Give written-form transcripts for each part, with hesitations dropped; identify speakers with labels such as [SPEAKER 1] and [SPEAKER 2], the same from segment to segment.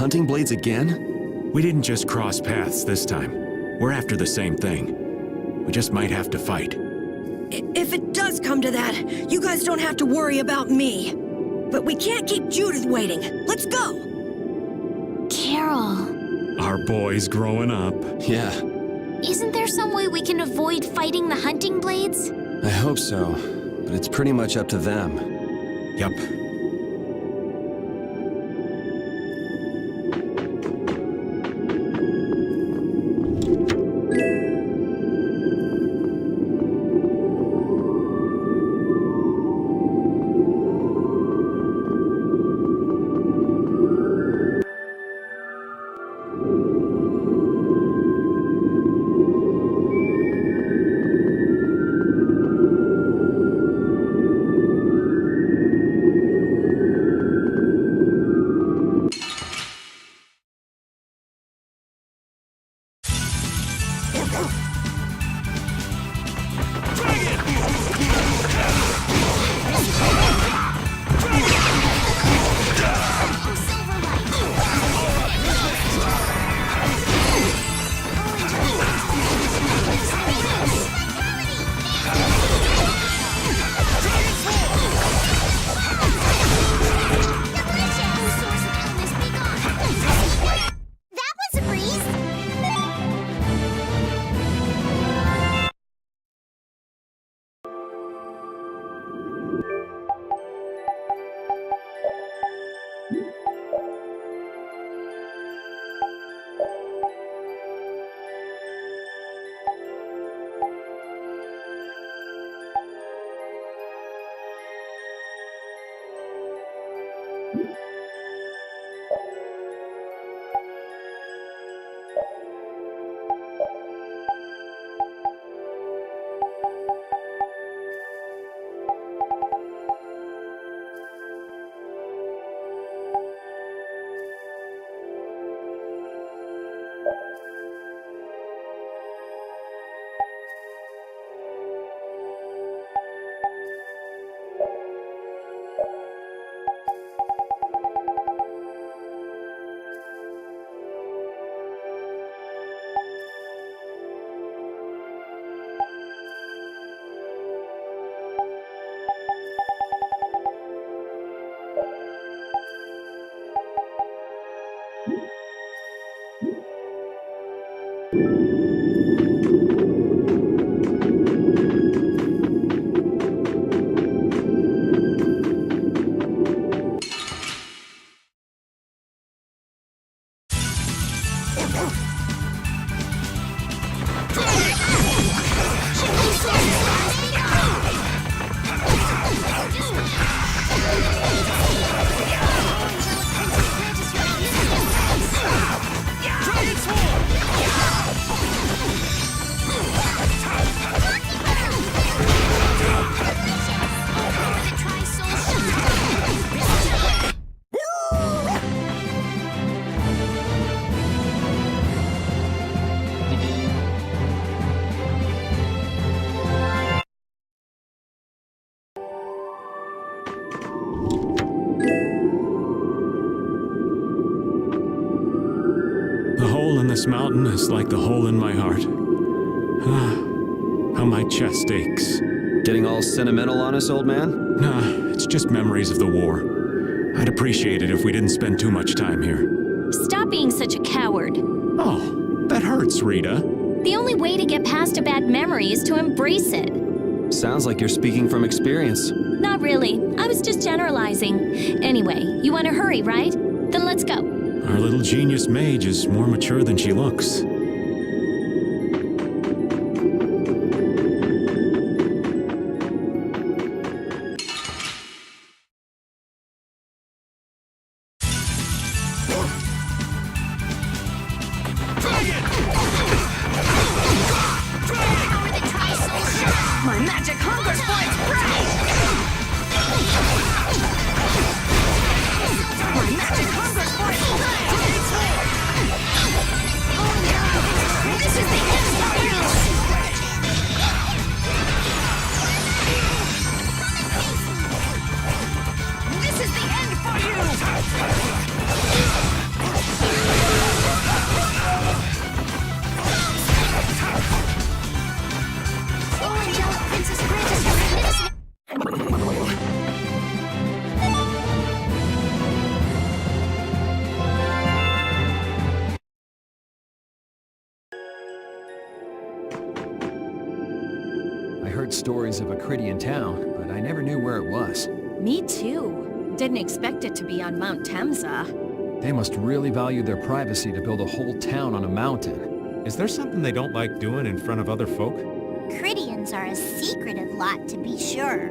[SPEAKER 1] hunting blades again?
[SPEAKER 2] We didn't just cross paths this time. We're after the same thing. We just might have to fight.
[SPEAKER 3] If it does come to that, you guys don't have to worry about me. But we can't keep Judith waiting. Let's go!
[SPEAKER 4] Carol.
[SPEAKER 2] Our boy's growing up.
[SPEAKER 1] Yeah,
[SPEAKER 4] Isn't there some way we can avoid fighting the hunting blades?
[SPEAKER 1] I hope so. But it's pretty much up to them.
[SPEAKER 2] Yup. This mountain is like the hole in my heart. How my chest aches.
[SPEAKER 1] Getting all sentimental on us, old man?
[SPEAKER 2] Nah, it's just memories of the war. I'd appreciate it if we didn't spend too much time here.
[SPEAKER 4] Stop being such a coward.
[SPEAKER 2] Oh, that hurts, Rita.
[SPEAKER 4] The only way to get past a bad memory is to embrace it.
[SPEAKER 1] Sounds like you're speaking from experience.
[SPEAKER 4] Not really. I was just generalizing. Anyway, you want to hurry, right? Then let's go.
[SPEAKER 2] Our little genius mage is more mature than she looks.
[SPEAKER 3] My magic hungers for its prey! My magic hungers for its prey! This is the end for you! This is the end for you!
[SPEAKER 5] stories of a Cridian town, but I never knew where it was.
[SPEAKER 6] Me too. Didn't expect it to be on Mount Temza.
[SPEAKER 5] They must really value their privacy to build a whole town on a mountain.
[SPEAKER 2] Is there something they don't like doing in front of other folk?
[SPEAKER 7] Cridians are a secretive lot, to be sure.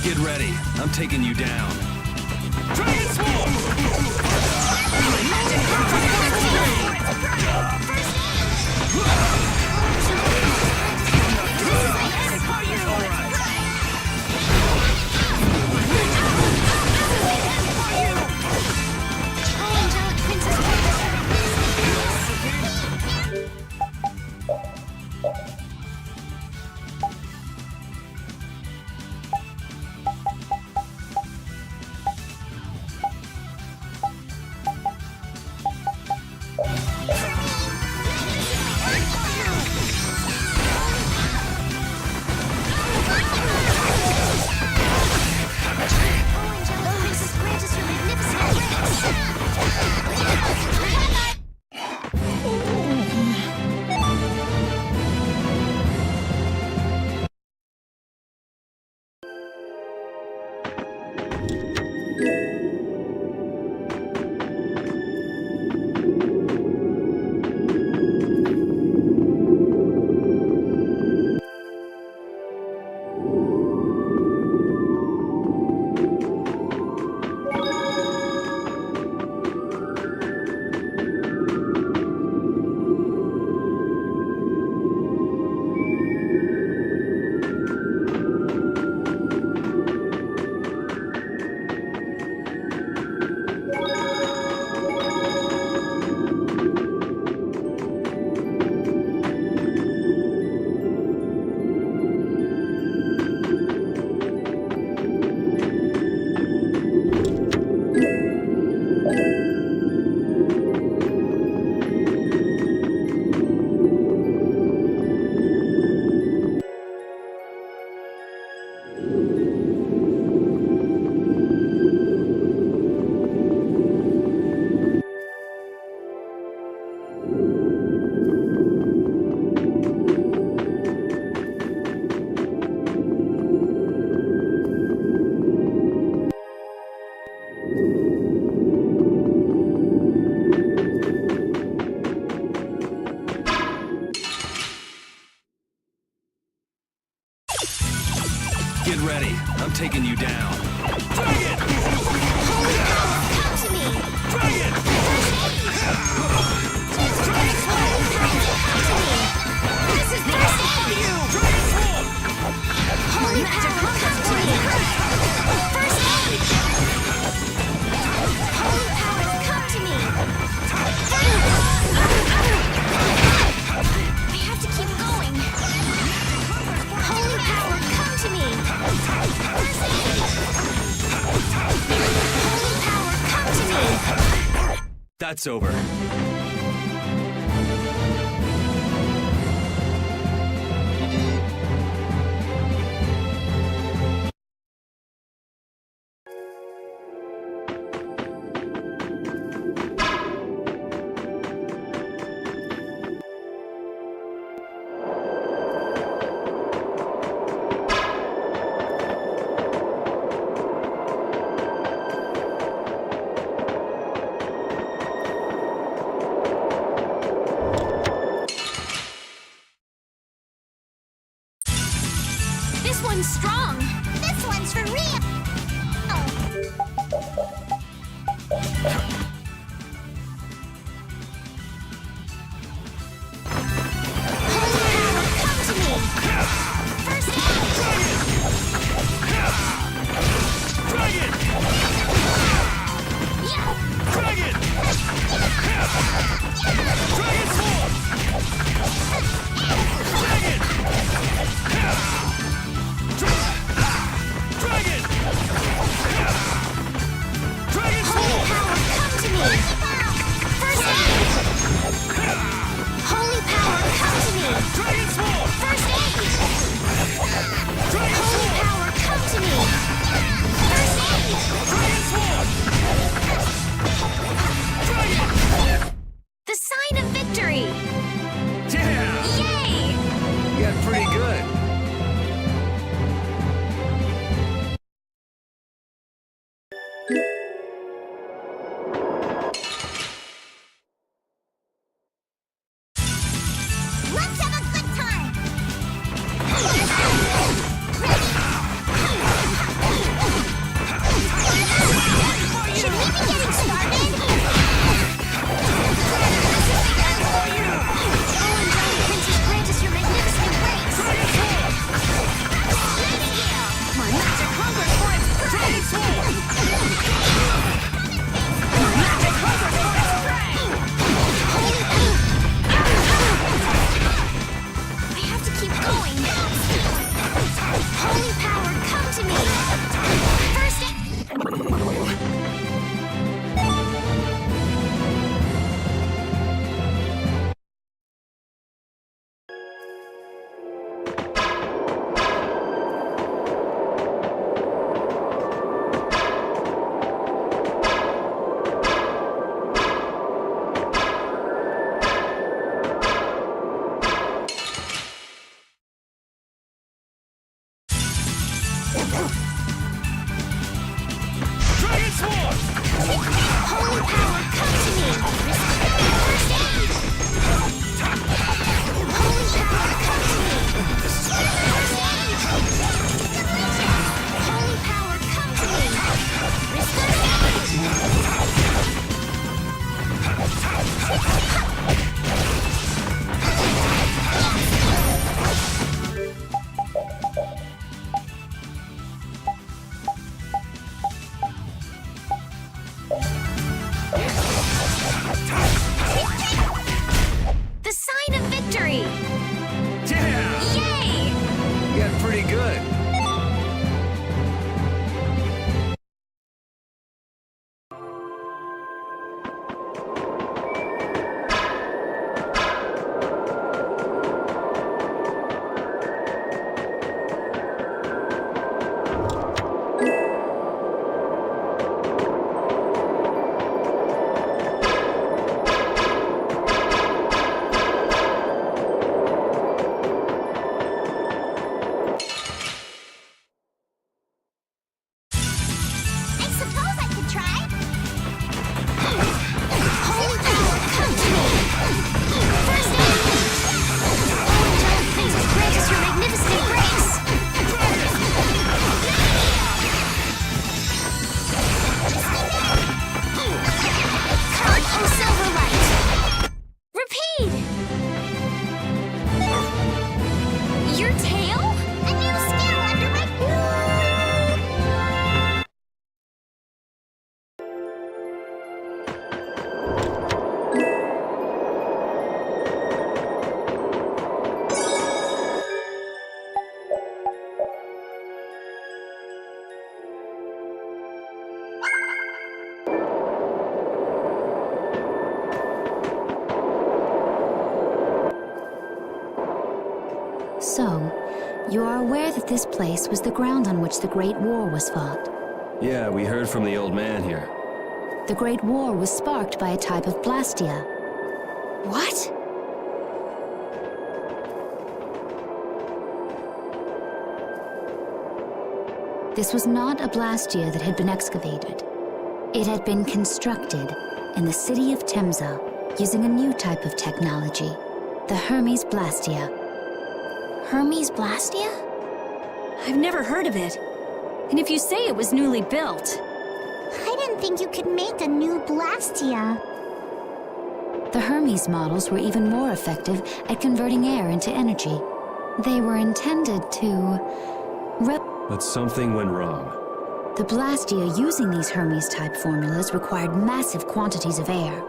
[SPEAKER 1] Get ready. I'm taking you down. Get ready. I'm taking you down.
[SPEAKER 7] Come to me! This is first aid! Holy power, come to me! First aid! Holy power, come to me! I have to keep going! Holy power, come to me! First aid! Holy power, come to me!
[SPEAKER 1] That's over.
[SPEAKER 7] me! First aid! Holy power, come to me! First aid! Holy power, come to me! First aid!
[SPEAKER 4] The sign of victory!
[SPEAKER 1] Yeah!
[SPEAKER 4] Yay!
[SPEAKER 1] You got pretty good.
[SPEAKER 7] Let's have a good time! Should we be getting started? Princess, grant us your magnificent grace! My magic hungers for its prey! My magic hungers for its prey! I have to keep going! Holy power, come to me! First Holy power, come to me! First aid! Holy power, come to me! First aid! Holy power, come to me!
[SPEAKER 4] The sign of victory!
[SPEAKER 1] Yeah!
[SPEAKER 4] Yay!
[SPEAKER 1] You got pretty good.
[SPEAKER 7] I suppose I could try. Holy power, come to me! First aid! Angelic Princess, grant us your magnificent grace! Come, oh silver light!
[SPEAKER 4] Repeat! Your tail?
[SPEAKER 7] A new skill under my...
[SPEAKER 8] So, you are aware that this place was the ground on which the Great War was fought.
[SPEAKER 1] Yeah, we heard from the old man here.
[SPEAKER 8] The Great War was sparked by a type of blastia.
[SPEAKER 3] What?
[SPEAKER 8] This was not a blastia that had been excavated. It had been constructed in the city of Temza using a new type of technology, the Hermes Blastia.
[SPEAKER 4] Hermes Blastia? I've never heard of it. And if you say it was newly built...
[SPEAKER 7] I didn't think you could make a new Blastia.
[SPEAKER 8] The Hermes models were even more effective at converting air into energy. They were intended to...
[SPEAKER 1] But something went wrong.
[SPEAKER 8] The Blastia using these Hermes-type formulas required massive quantities of air.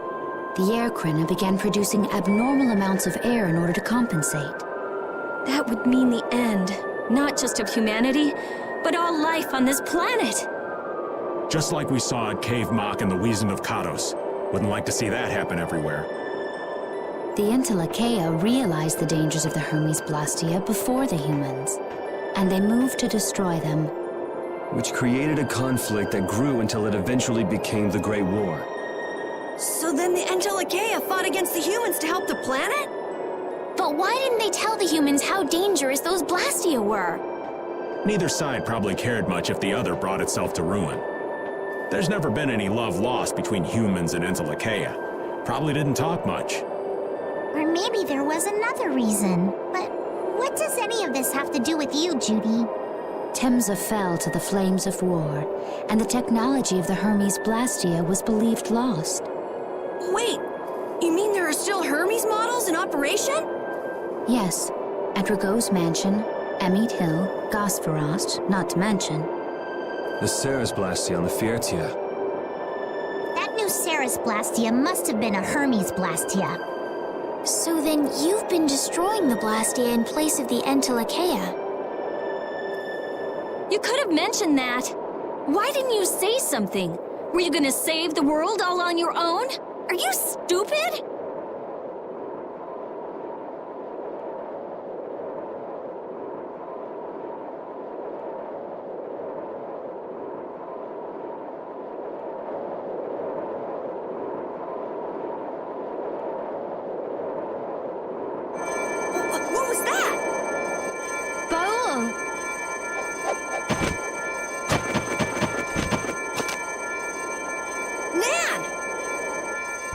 [SPEAKER 8] The air Krina began producing abnormal amounts of air in order to compensate.
[SPEAKER 4] That would mean the end, not just of humanity, but all life on this planet.
[SPEAKER 2] Just like we saw at Cave Mach and the Wiesen of Kados. Wouldn't like to see that happen everywhere.
[SPEAKER 8] The Entelekea realized the dangers of the Hermes Blastia before the humans, and they moved to destroy them.
[SPEAKER 1] Which created a conflict that grew until it eventually became the Great War.
[SPEAKER 3] So then the Entelekea fought against the humans to help the planet?
[SPEAKER 4] But why didn't they tell the humans how dangerous those Blastia were?
[SPEAKER 2] Neither side probably cared much if the other brought itself to ruin. There's never been any love lost between humans and Entelekea. Probably didn't talk much.
[SPEAKER 7] Or maybe there was another reason. But what does any of this have to do with you, Judy?
[SPEAKER 8] Temza fell to the flames of war, and the technology of the Hermes Blastia was believed lost.
[SPEAKER 3] Wait, you mean there are still Hermes models in operation?
[SPEAKER 8] Yes, at Rago's mansion, Amit Hill, Gosferost, not to mention.
[SPEAKER 1] The Ceres Blastia on the Fiertia.
[SPEAKER 7] That new Ceres Blastia must have been a Hermes Blastia.
[SPEAKER 4] So then you've been destroying the Blastia in place of the Entelekea. You could have mentioned that. Why didn't you say something? Were you gonna save the world all on your own? Are you stupid?
[SPEAKER 3] What was that?
[SPEAKER 4] Baul!
[SPEAKER 3] Nan!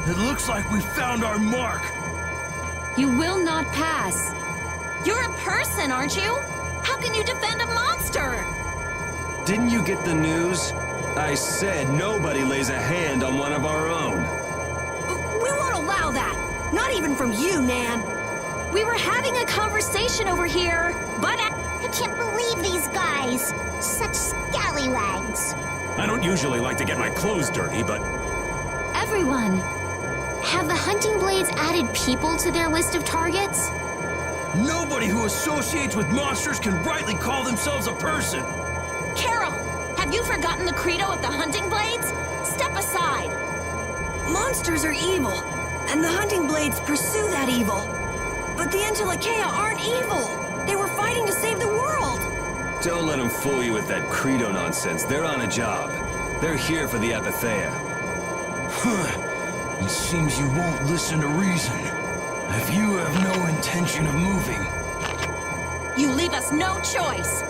[SPEAKER 1] It looks like we found our mark.
[SPEAKER 4] You will not pass. You're a person, aren't you? How can you defend a monster?
[SPEAKER 1] Didn't you get the news? I said nobody lays a hand on one of our own.
[SPEAKER 3] We won't allow that. Not even from you, Nan.
[SPEAKER 4] We were having a conversation over here, but
[SPEAKER 7] I can't believe these guys. Such scallywags.
[SPEAKER 2] I don't usually like to get my clothes dirty, but
[SPEAKER 4] everyone, have the hunting blades added people to their list of targets?
[SPEAKER 1] Nobody who associates with monsters can rightly call themselves a person.
[SPEAKER 4] Carol, have you forgotten the credo of the hunting blades? Step aside.
[SPEAKER 3] Monsters are evil, and the hunting blades pursue that evil. But the Entelekea aren't evil. They were fighting to save the world.
[SPEAKER 1] Don't let them fool you with that credo nonsense. They're on a job. They're here for the Apatheia.
[SPEAKER 9] It seems you won't listen to reason. If you have no intention of moving...
[SPEAKER 4] You leave us no choice.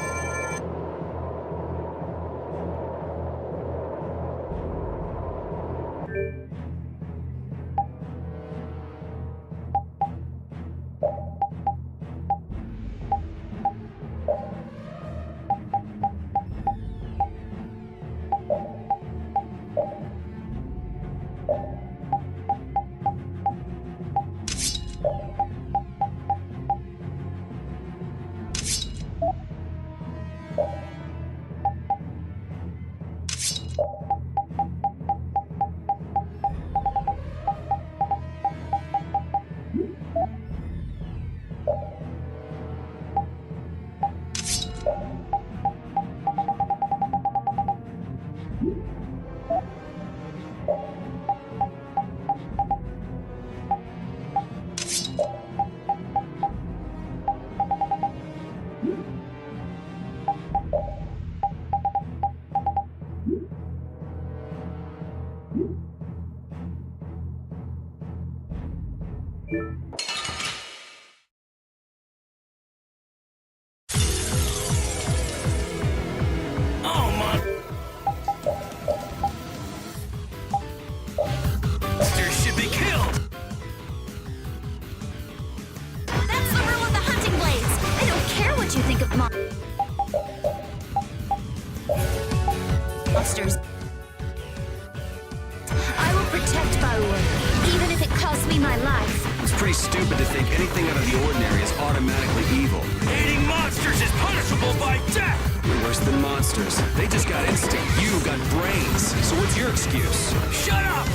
[SPEAKER 4] Monsters. I will protect Baul, even if it costs me my life.
[SPEAKER 1] It's pretty stupid to think anything out of the ordinary is automatically evil.
[SPEAKER 9] Hating monsters is punishable by death!
[SPEAKER 1] You're worse than monsters. They just got instinct. You got brains. So what's your excuse?
[SPEAKER 9] Shut up!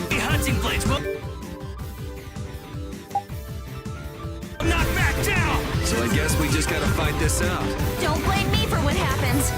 [SPEAKER 9] The hunting blades will... not back down!
[SPEAKER 1] So I guess we just gotta fight fight this out.
[SPEAKER 4] Don't blame me for what happens.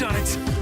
[SPEAKER 1] Done it!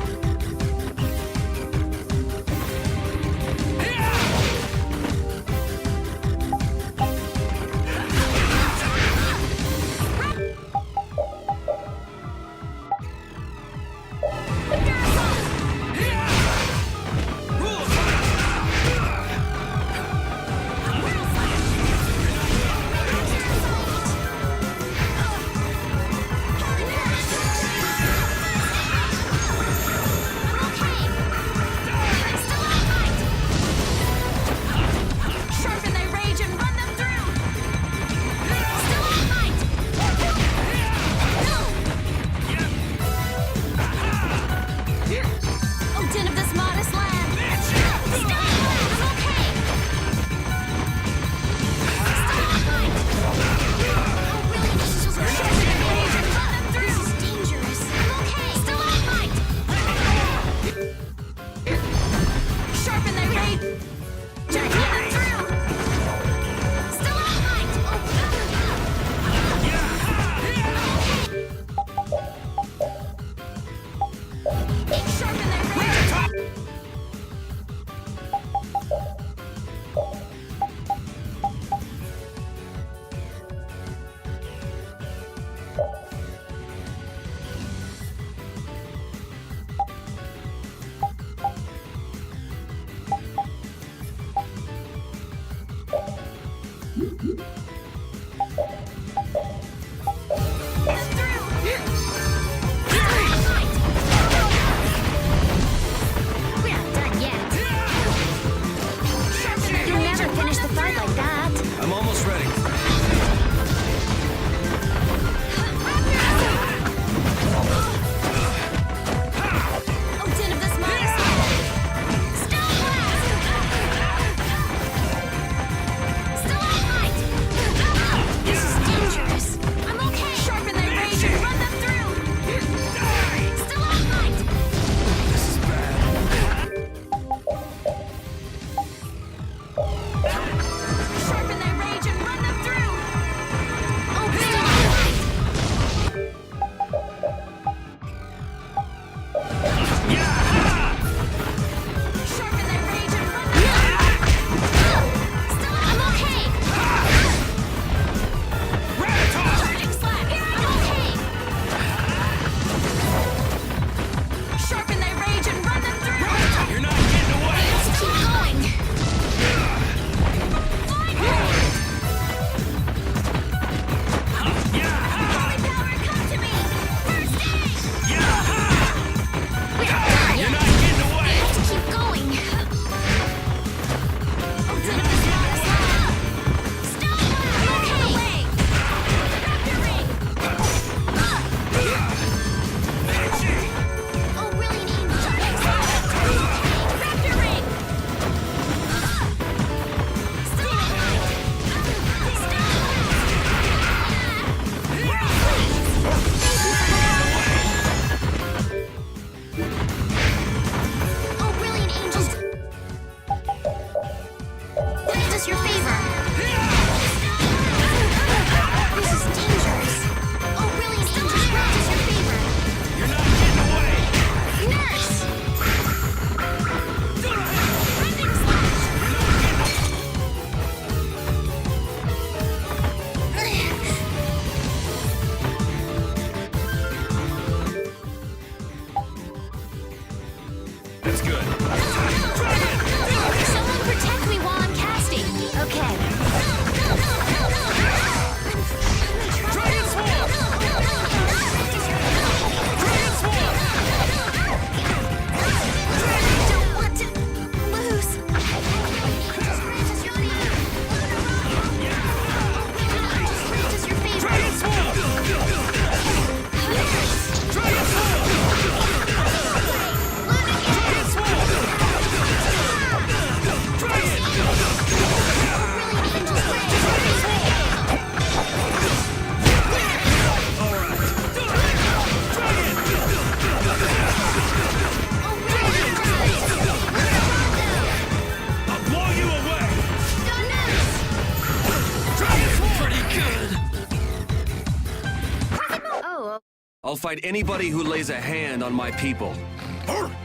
[SPEAKER 1] I'll fight anybody who lays a hand on my people.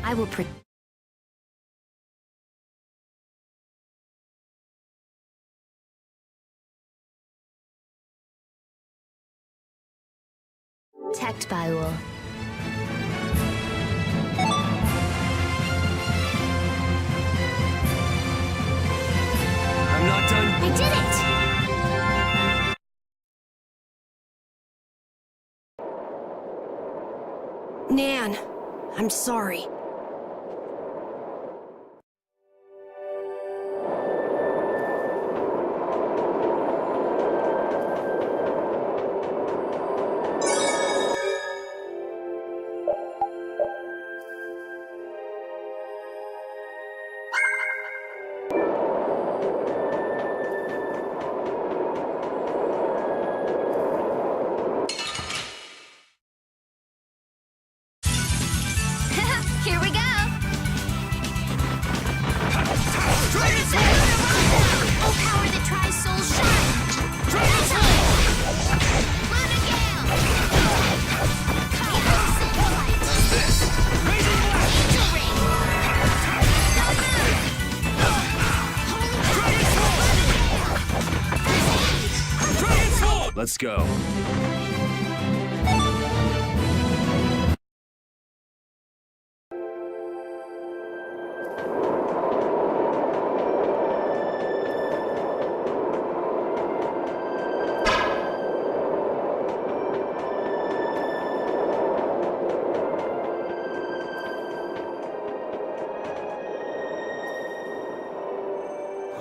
[SPEAKER 8] I will protect Baul.
[SPEAKER 1] I'm not done.
[SPEAKER 7] I did it!
[SPEAKER 3] Nan, I'm sorry.
[SPEAKER 7] Here we go! Oh, power that tries soul shine! Luna Gale!
[SPEAKER 1] How's this?
[SPEAKER 7] Angel Ring!
[SPEAKER 1] Let's go.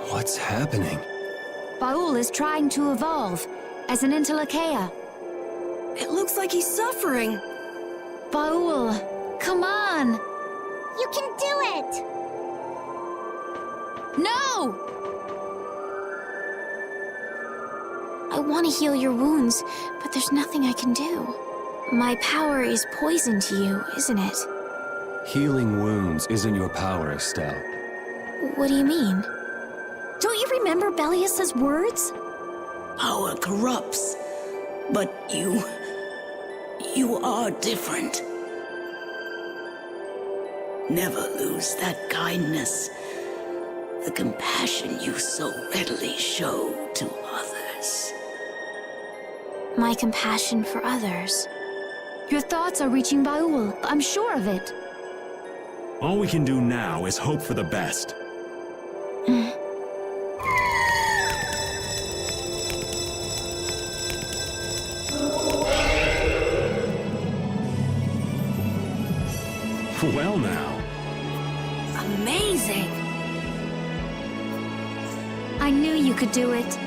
[SPEAKER 1] What's happening?
[SPEAKER 8] Baul is trying to evolve as an Interlakeia.
[SPEAKER 3] It looks like he's suffering.
[SPEAKER 8] Baul, come on!
[SPEAKER 7] You can do it!
[SPEAKER 8] No!
[SPEAKER 10] I want to heal your wounds, but there's nothing I can do. My power is poison to you, isn't it?
[SPEAKER 1] Healing wounds isn't your power, Estelle.
[SPEAKER 10] What do you mean?
[SPEAKER 4] Don't you remember Bellius's words?
[SPEAKER 11] Power corrupts, but you are different. Never lose that kindness, the compassion you so readily show to others.
[SPEAKER 10] My compassion for others.
[SPEAKER 8] Your thoughts are reaching Baul. I'm sure of it.
[SPEAKER 2] All we can do now is hope for the best. Well now.
[SPEAKER 3] Amazing!
[SPEAKER 8] I knew you could do it.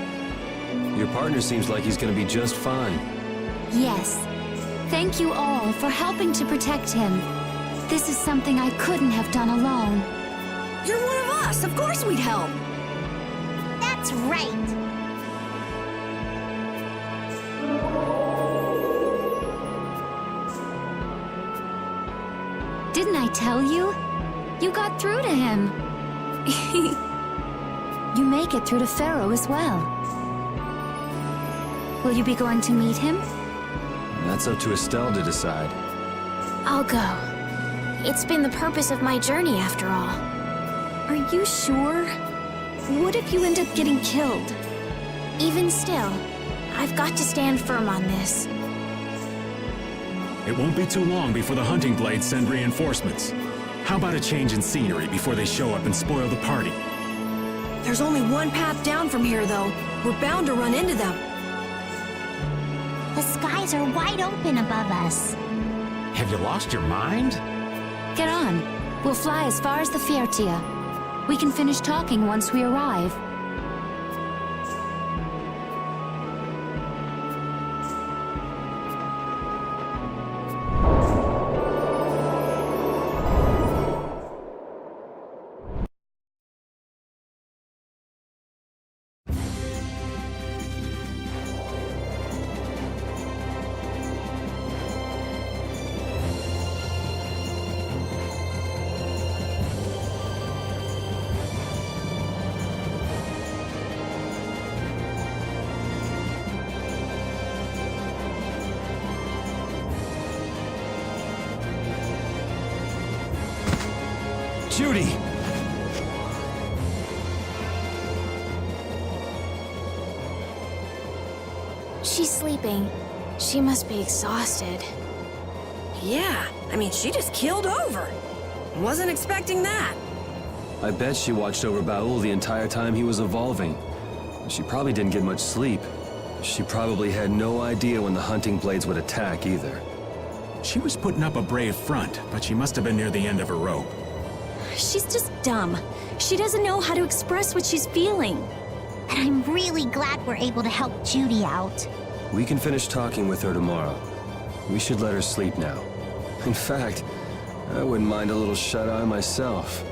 [SPEAKER 1] Your partner seems like he's gonna be just fine.
[SPEAKER 8] Yes. Thank you all for helping to protect him. This is something I couldn't have done alone.
[SPEAKER 3] You're one of us! Of course we'd help!
[SPEAKER 7] That's right!
[SPEAKER 8] Didn't I tell you? You got through to him. You make it through to Pharaoh as well. Will you be going to meet him?
[SPEAKER 1] That's up to Estelle to decide.
[SPEAKER 10] I'll go. It's been the purpose of my journey, after all.
[SPEAKER 4] Are you sure? What if you end up getting killed?
[SPEAKER 10] Even still, I've got to stand firm on this.
[SPEAKER 2] It won't be too long before the hunting blades send reinforcements. How about a change in scenery before they show up and spoil the party?
[SPEAKER 3] There's only one path down from here, though. We're bound to run into them.
[SPEAKER 7] The skies are wide open above us.
[SPEAKER 12] Have you lost your mind?
[SPEAKER 8] Get on. We'll fly as far as the Fiertia. We can finish talking once we arrive.
[SPEAKER 1] Judy!
[SPEAKER 10] She's sleeping. She must be exhausted.
[SPEAKER 3] Yeah, I mean, she just keeled over. Wasn't expecting that.
[SPEAKER 1] I bet she watched over Baul the entire time he was evolving. She probably didn't get much sleep. She probably had no idea when the hunting blades would attack either.
[SPEAKER 2] She was putting up a brave front, but she must have been near the end of her rope.
[SPEAKER 4] She's just dumb. She doesn't know how to express what she's feeling.
[SPEAKER 7] And I'm really glad we're able to help Judy out.
[SPEAKER 1] We can finish talking with her tomorrow. We should let her sleep now. In fact, I wouldn't mind a little shut-eye myself.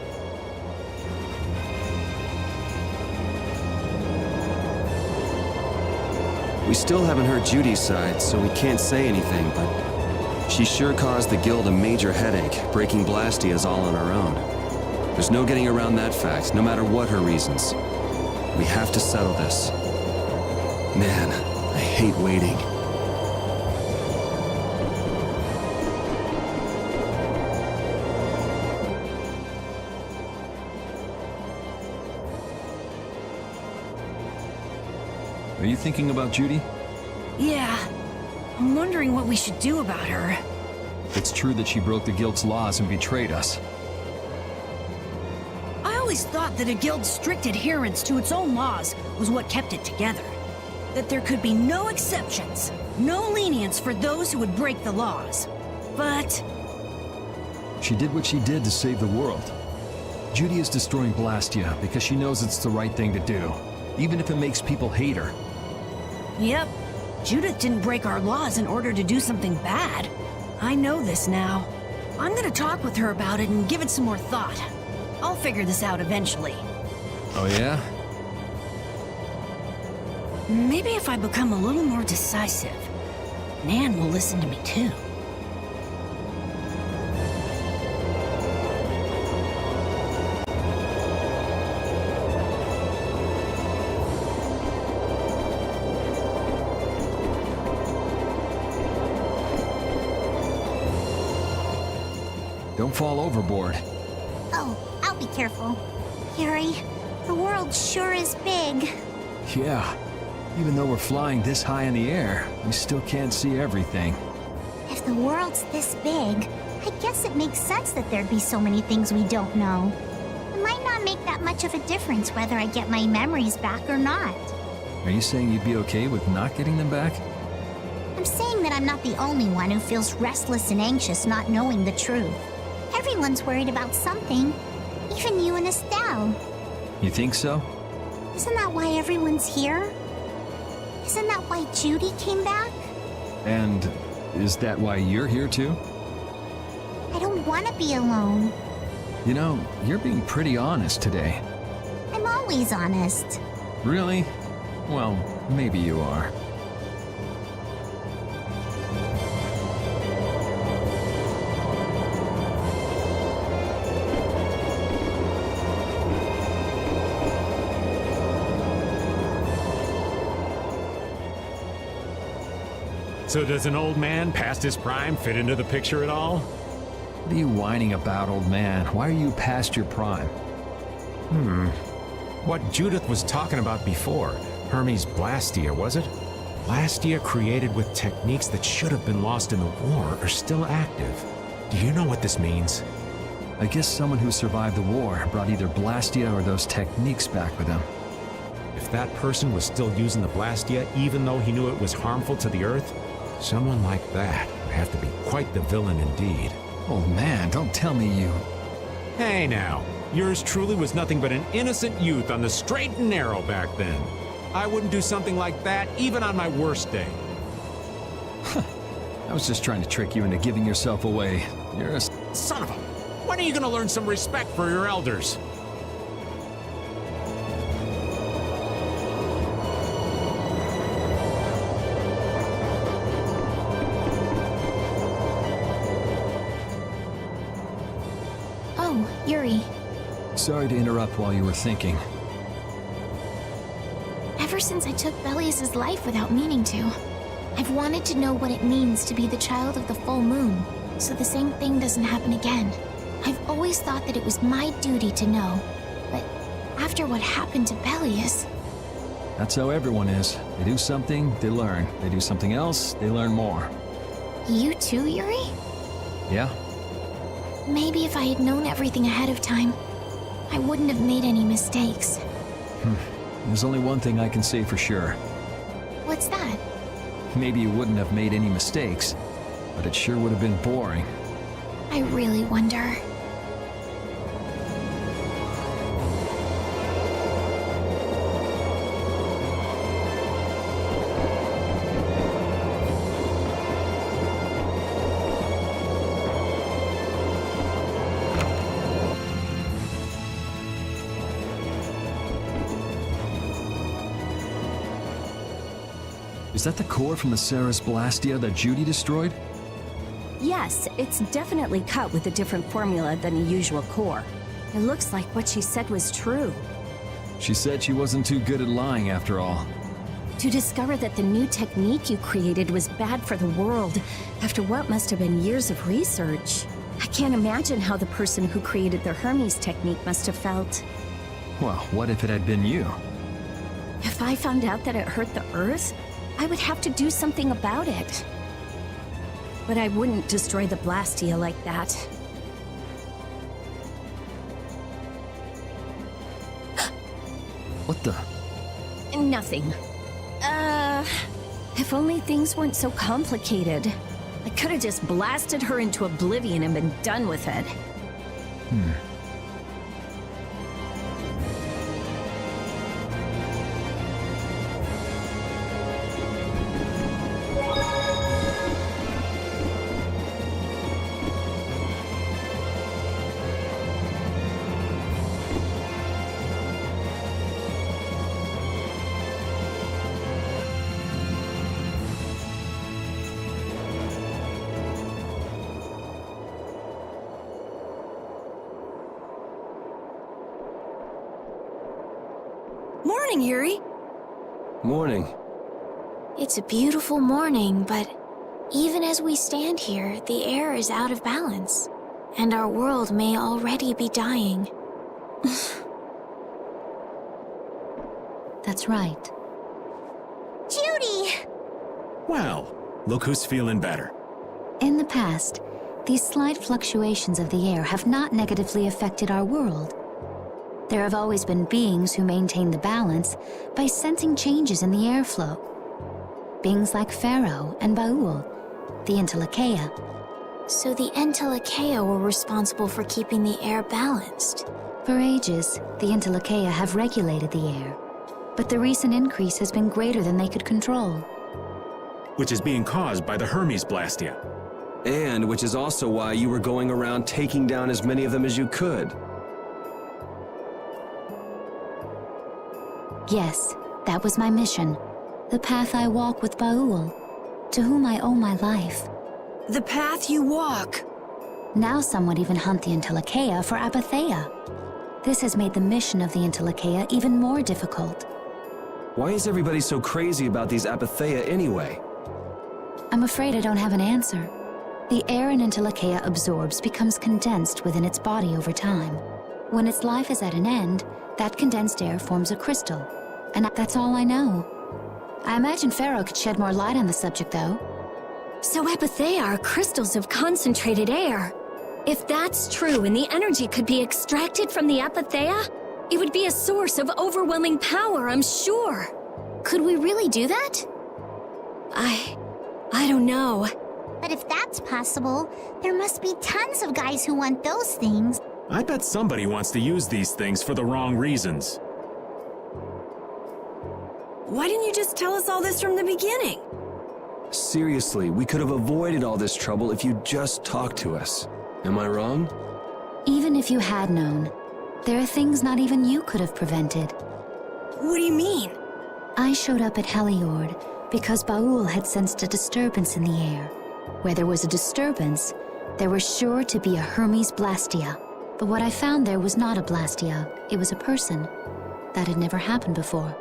[SPEAKER 1] We still haven't heard Judy's side, so we can't say anything, but she sure caused the guild a major headache. Breaking Blastia's all on her own. There's no getting around that fact, no matter what her reasons. We have to settle this. Man, I hate waiting.
[SPEAKER 5] Are you thinking about Judy?
[SPEAKER 3] Yeah. I'm wondering what we should do about her.
[SPEAKER 5] It's true that she broke the guild's laws and betrayed us.
[SPEAKER 3] I always thought that a guild's strict adherence to its own laws was what kept it together. That there could be no exceptions, no lenience for those who would break the laws. But
[SPEAKER 5] She did what she did to save the world. Judy is destroying Blastia because she knows it's the right thing to do, even if it makes people hate her.
[SPEAKER 3] Yep. Judith didn't break our laws in order to do something bad. I know this now. I'm gonna talk with her about it and give it some more thought. I'll figure this out eventually.
[SPEAKER 5] Oh yeah?
[SPEAKER 3] Maybe if I become a little more decisive, Nan will listen to me too.
[SPEAKER 5] Don't fall overboard.
[SPEAKER 7] Oh, I'll be careful. Yuri, the world sure is big.
[SPEAKER 5] Yeah. Even though we're flying this high in the air, we still can't see everything.
[SPEAKER 7] If the world's this big, I guess it makes sense that there'd be so many things we don't know. It might not make that much of a difference whether I get my memories back or not.
[SPEAKER 5] Are you saying you'd be okay with not getting them back?
[SPEAKER 7] I'm saying that I'm not the only one who feels restless and anxious not knowing the truth. Everyone's worried about something, even you and Estelle.
[SPEAKER 5] You think so?
[SPEAKER 7] Isn't that why everyone's here? Isn't that why Judy came back?
[SPEAKER 5] And is that why you're here too?
[SPEAKER 7] I don't want to be alone.
[SPEAKER 5] You know, you're being pretty honest today.
[SPEAKER 7] I'm always honest.
[SPEAKER 5] Really? Well, maybe you are.
[SPEAKER 12] So does an old man past his prime fit into the picture at all?
[SPEAKER 5] What are you whining about, old man? Why are you past your prime?
[SPEAKER 12] What Judith was talking about before, Hermes Blastia, was it? Blastia created with techniques that should have been lost in the war are still active. Do you know what this means?
[SPEAKER 5] I guess someone who survived the war brought either Blastia or those techniques back with him.
[SPEAKER 12] If that person was still using the Blastia even though he knew it was harmful to the Earth, someone like that would have to be quite the villain indeed.
[SPEAKER 5] Oh man, don't tell me you...
[SPEAKER 12] Hey now, yours truly was nothing but an innocent youth on the straight and narrow back then. I wouldn't do something like that even on my worst day.
[SPEAKER 5] I was just trying to trick you into giving yourself away. You're a...
[SPEAKER 12] Son of a... When are you gonna learn some respect for your elders?
[SPEAKER 10] Yuri,
[SPEAKER 5] Sorry to interrupt while you were thinking.
[SPEAKER 10] ever since I took Belius's life without meaning to, I've wanted to know what it means to be the child of the full moon, so the same thing doesn't happen again. I've always thought that it was my duty to know, but after what happened to Belius...
[SPEAKER 5] That's how everyone is. They do something, they learn. They do something else, they learn more.
[SPEAKER 10] You too, Yuri?
[SPEAKER 5] Yeah?
[SPEAKER 10] Maybe if I had known everything ahead of time, I wouldn't have made any mistakes.
[SPEAKER 5] There's only one thing I can say for sure.
[SPEAKER 10] What's that?
[SPEAKER 5] Maybe you wouldn't have made any mistakes, but it sure would have been boring.
[SPEAKER 10] I really wonder.
[SPEAKER 5] Is that the core from the Ceres Blastia that Judy destroyed?
[SPEAKER 6] Yes, it's definitely cut with a different formula than the usual core. It looks like what she said was true.
[SPEAKER 5] She said she wasn't too good at lying after all.
[SPEAKER 6] To discover that the new technique you created was bad for the world, after what must have been years of research. I can't imagine how the person who created the Hermes technique must have felt.
[SPEAKER 5] Well, what if it had been you?
[SPEAKER 6] If I found out that it hurt the Earth, I would have to do something about it. But I wouldn't destroy the Blastia like that.
[SPEAKER 5] What the?
[SPEAKER 6] Nothing. If only things weren't so complicated. I could have just blasted her into oblivion and been done with it. Morning, Yuri.
[SPEAKER 1] Morning.
[SPEAKER 10] It's a beautiful morning, but even as we stand here, the air is out of balance, and our world may already be dying.
[SPEAKER 8] That's right.
[SPEAKER 7] Judy!
[SPEAKER 2] Well, look who's feeling better.
[SPEAKER 8] In the past, these slight fluctuations of the air have not negatively affected our world. There have always been beings who maintain the balance by sensing changes in the airflow. Beings like Pharaoh and Baul, the Entelekea.
[SPEAKER 10] So the Entelekea were responsible for keeping the air balanced.
[SPEAKER 8] For ages, the Entelekea have regulated the air, but the recent increase has been greater than they could control.
[SPEAKER 2] Which is being caused by the Hermes Blastia.
[SPEAKER 1] And which is also why you were going around taking down as many of them as you could.
[SPEAKER 8] Yes, that was my mission. The path I walk with Baul, to whom I owe my life.
[SPEAKER 3] The path you walk.
[SPEAKER 8] Now some would even hunt the Entelekea for apatheia. This has made the mission of the Entelekea even more difficult.
[SPEAKER 1] Why is everybody so crazy about these apatheia anyway?
[SPEAKER 8] I'm afraid I don't have an answer. The air an Entelekea absorbs becomes condensed within its body over time. When its life is at an end, that condensed air forms a crystal. And that's all I know. I imagine Pharaoh could shed more light on the subject, though.
[SPEAKER 4] So apatheia are crystals of concentrated air. If that's true and the energy could be extracted from the apatheia, it would be a source of overwhelming power, I'm sure.
[SPEAKER 10] Could we really do that?
[SPEAKER 4] I don't know.
[SPEAKER 7] But if that's possible, there must be tons of guys who want those things.
[SPEAKER 2] I bet somebody wants to use these things for the wrong reasons.
[SPEAKER 3] Why didn't you just tell us all this from the beginning?
[SPEAKER 1] Seriously, we could have avoided all this trouble if you just talked to us. Am I wrong?
[SPEAKER 8] Even if you had known, there are things not even you could have prevented.
[SPEAKER 3] What do you mean?
[SPEAKER 8] I showed up at Heliord because Baul had sensed a disturbance in the air. Where there was a disturbance, there was sure to be a Hermes Blastia. But what I found there was not a Blastia, it was a person. That had never happened before.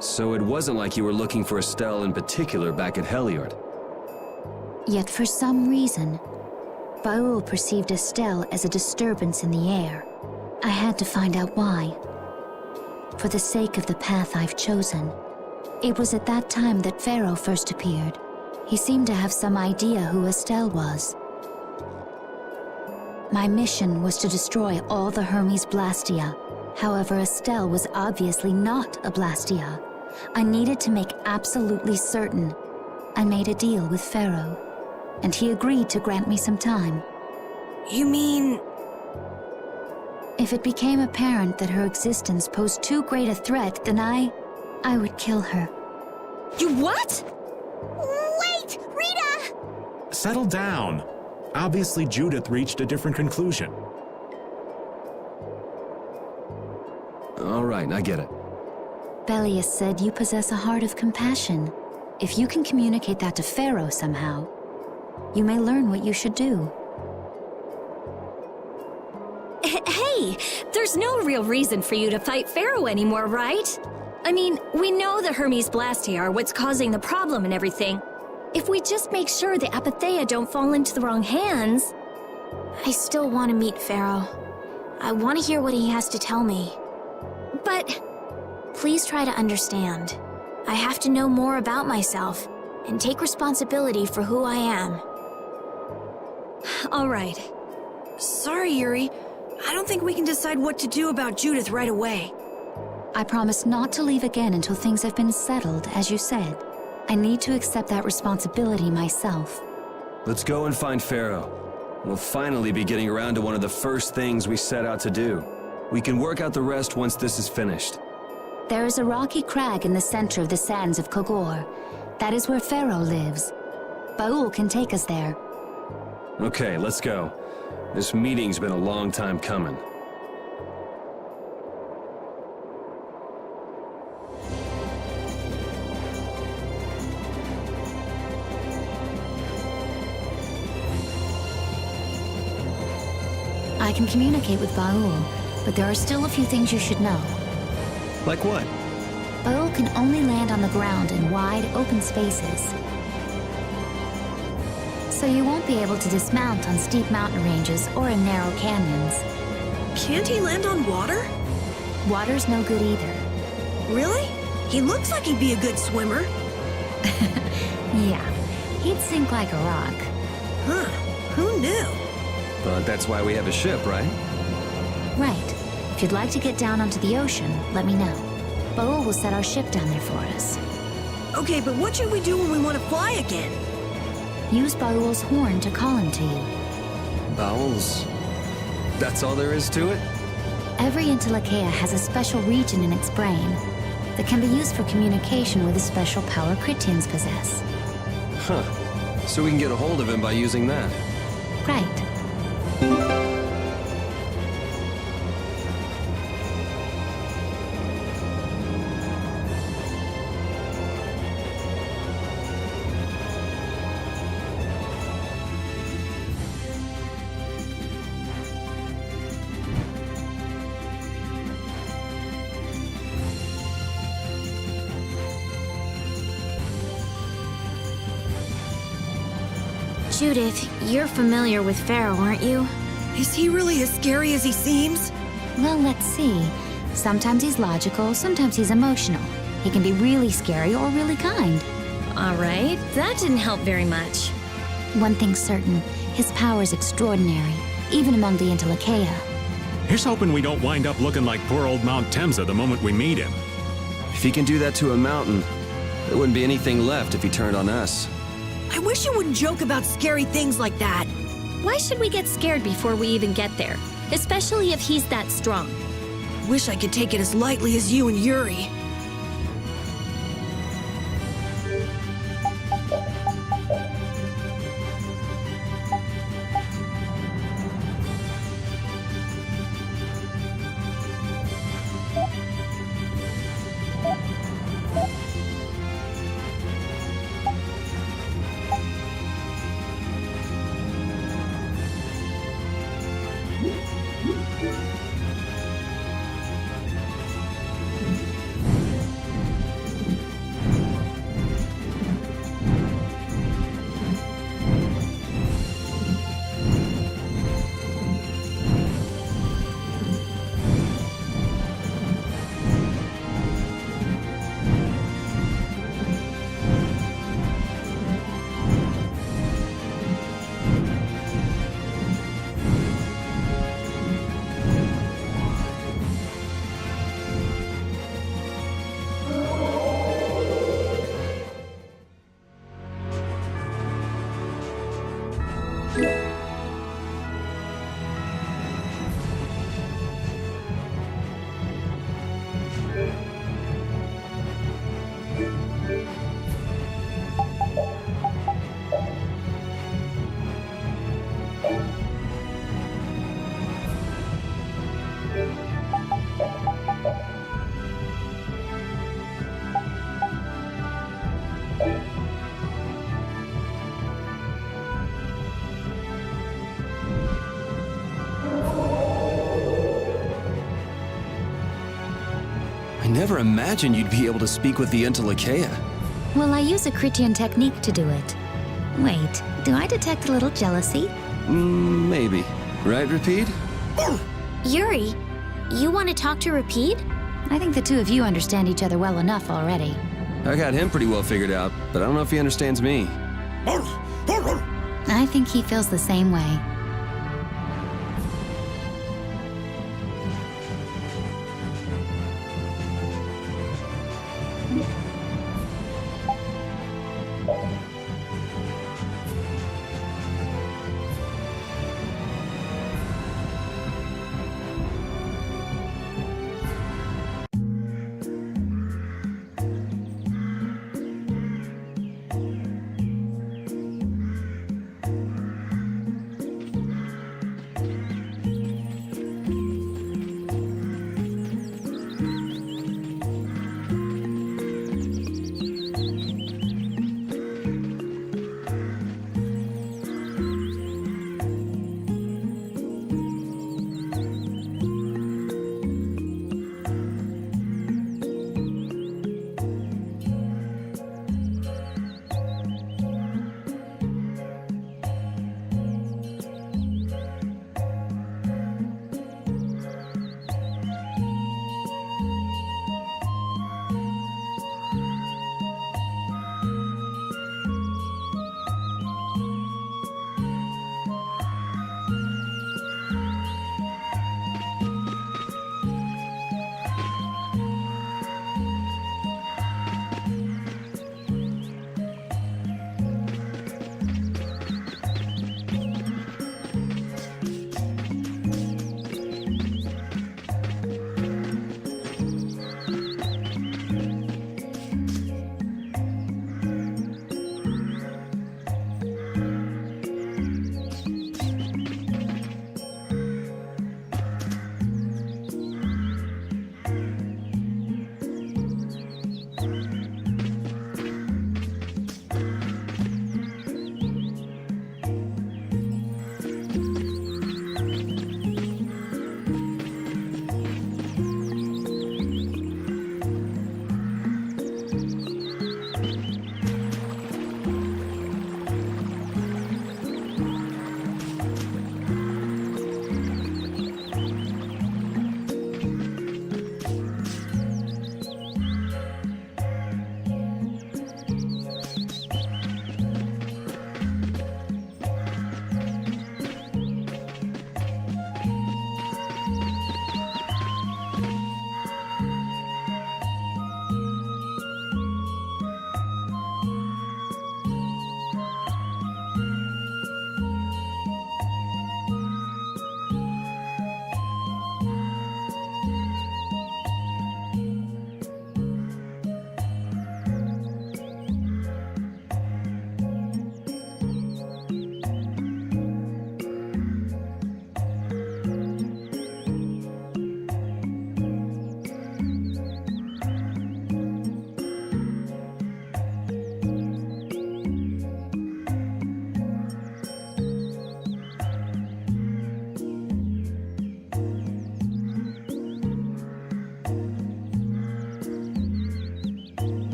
[SPEAKER 1] So it wasn't like you were looking for Estelle in particular back at Heliord.
[SPEAKER 8] Yet for some reason, Baul perceived Estelle as a disturbance in the air. I had to find out why. For the sake of the path I've chosen. It was at that time that Pharaoh first appeared. He seemed to have some idea who Estelle was. My mission was to destroy all the Hermes Blastia. However, Estelle was obviously not a Blastia. I needed to make absolutely certain. I made a deal with Pharaoh, and he agreed to grant me some time.
[SPEAKER 3] You mean...
[SPEAKER 8] If it became apparent that her existence posed too great a threat, then I would kill her.
[SPEAKER 3] You what?
[SPEAKER 7] Wait! Rita!
[SPEAKER 2] Settle down. Obviously, Judith reached a different conclusion.
[SPEAKER 1] All right, I get it.
[SPEAKER 8] Belius said you possess a heart of compassion. If you can communicate that to Pharaoh somehow, you may learn what you should do.
[SPEAKER 6] Hey, there's no real reason for you to fight Pharaoh anymore, right? I mean, we know the Hermes Blastia are what's causing the problem and everything. If we just make sure the Apatheia don't fall into the wrong hands...
[SPEAKER 10] I still want to meet Pharaoh. I want to hear what he has to tell me.
[SPEAKER 6] But...
[SPEAKER 10] Please try to understand. I have to know more about myself and take responsibility for who I am.
[SPEAKER 6] All right.
[SPEAKER 3] Sorry, Yuri. I don't think we can decide what to do about Judith right away.
[SPEAKER 8] I promise not to leave again until things have been settled, as you said. I need to accept that responsibility myself.
[SPEAKER 1] Let's go and find Pharaoh. We'll finally be getting around to one of the first things we set out to do. We can work out the rest once this is finished.
[SPEAKER 8] There is a rocky crag in the center of the sands of Kogor. That is where Pharaoh lives. Baul can take us there.
[SPEAKER 1] Okay, let's go. This meeting's been a long time coming.
[SPEAKER 8] I can communicate with Baul, but there are still a few things you should know.
[SPEAKER 1] Like what?
[SPEAKER 8] Baul can only land on the ground in wide, open spaces. So you won't be able to dismount on steep mountain ranges or in narrow canyons.
[SPEAKER 3] Can't he land on water?
[SPEAKER 8] Water's no good either.
[SPEAKER 3] Really? He looks like he'd be a good swimmer.
[SPEAKER 8] Yeah, he'd sink like a rock.
[SPEAKER 3] Huh, who knew?
[SPEAKER 1] But that's why we have a ship, right?
[SPEAKER 8] Right. If you'd like to get down onto the ocean, let me know. Baul will set our ship down there for us.
[SPEAKER 3] Okay, but what should we do when we want to fly again?
[SPEAKER 8] Use Baul's horn to call him to you.
[SPEAKER 1] Bowels? That's all there is to it?
[SPEAKER 8] Every Entelekea has a special region in its brain that can be used for communication with a special power Critians possess.
[SPEAKER 1] Huh. So we can get a hold of him by using that.
[SPEAKER 8] Right.
[SPEAKER 10] Judith, you're familiar with Pharaoh, aren't you?
[SPEAKER 3] Is he really as scary as he seems?
[SPEAKER 8] Well, let's see. Sometimes he's logical, sometimes he's emotional. He can be really scary or really kind.
[SPEAKER 6] All right, that didn't help very much.
[SPEAKER 8] One thing's certain, his power is extraordinary, even among the Entelekea.
[SPEAKER 2] Here's hoping we don't wind up looking like poor old Mount Temsa the moment we meet him.
[SPEAKER 1] If he can do that to a mountain, there wouldn't be anything left if he turned on us.
[SPEAKER 3] I wish you wouldn't joke about scary things like that.
[SPEAKER 6] Why should we get scared before we even get there? Especially if he's that strong.
[SPEAKER 3] Wish I could take it as lightly as you and Yuri.
[SPEAKER 1] never imagined you'd be able to speak with the Entelekea.
[SPEAKER 8] Well, I use a Critian technique to do it. Wait, do I detect a little jealousy?
[SPEAKER 1] Maybe. Right, Repeat?
[SPEAKER 10] Yuri, you want to talk to Repeat?
[SPEAKER 8] I think the two of you understand each other well enough already.
[SPEAKER 1] I got him pretty well figured out, but I don't know if he understands me.
[SPEAKER 8] I think he feels the same way.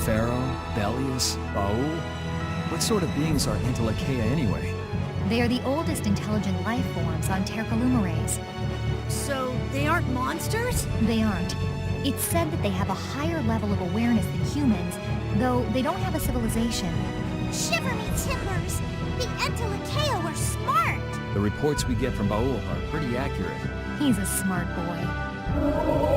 [SPEAKER 5] Pharaoh, Belius, Baul? What sort of beings are Entelekea anyway?
[SPEAKER 13] They are the oldest intelligent life forms on Tercalumares.
[SPEAKER 3] So, they aren't monsters?
[SPEAKER 13] They aren't. It's said that they have a higher level of awareness than humans, though they don't have a civilization.
[SPEAKER 7] Shiver me timbers! The Entelekea were smart!
[SPEAKER 5] The reports we get from Baul are pretty accurate.
[SPEAKER 13] He's a smart boy.